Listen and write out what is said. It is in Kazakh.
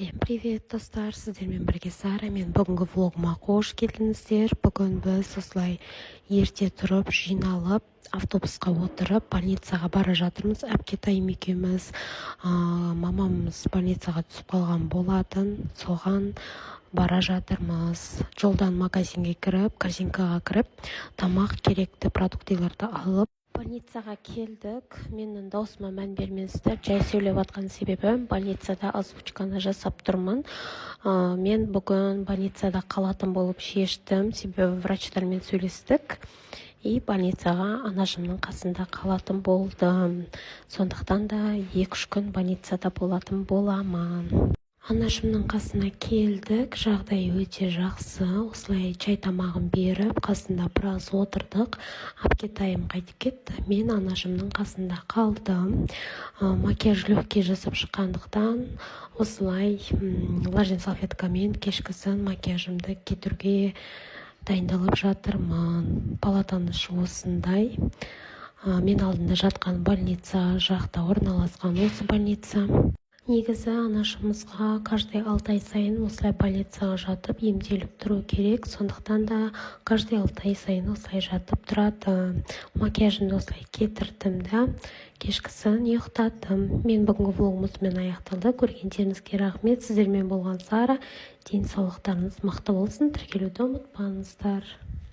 Всем привет, достар! Сіздермен бірге Сара. Мен бүгінгі влогыма қош келдіңіздер. Бүгін біз осылай ерте тұрып, жиналып, автобусқа отырып, больницаға бара жатырмыз. Әпкетайым екеуміз, мамамыз больницаға түсіп қалған болатын. Соған бара жатырмыз. Жолдан магазинге кіріп, корзинкаға кіріп, тамақ керекті продуктыларды алып, больницаға келдік. Менің даусыма мән бермеңіздер. Жай сөйлеп жатқан себебім больницада озвучканы жасап тұрмын. Мен бүгін больницада қалатын болып шештім. Себебі врачтармен сөйлестік. И больницаға анашымның қасында қалатын болдым. Сондықтан да 2-3 күн больницада болатын боламын. Анашымның қасына келдік, жағдай өте жақсы. Осылай чай тамағын беріп, қасында біраз отырдық. Әпкетайым қайтып кетті, мен анашымның қасында қалдым. Макияж легкий жасап шыққандықтан, осылай влажный салфеткамен кешкісін макияжымды кетіруге дайындалып жатырмын. Палатаныш осындай. Мен алдында жатқан больница жақта орналасқан осы больница. Негізі анашымызға каждый 6 ай сайын осылай больницаға жатып емделіп тұру керек. Сондықтан да каждый 6 ай сайын осылай жатып тұрады. Макияжымды осылай кетірдім да, кешкісін ұйықтадым. Мен бүгінгі влогым осымен аяқталды. Көргендеріңізге рахмет. Сіздермен болған Сара. Денсаулықтарыңыз мықты болсын. Тіркелуді ұмытпаңыздар.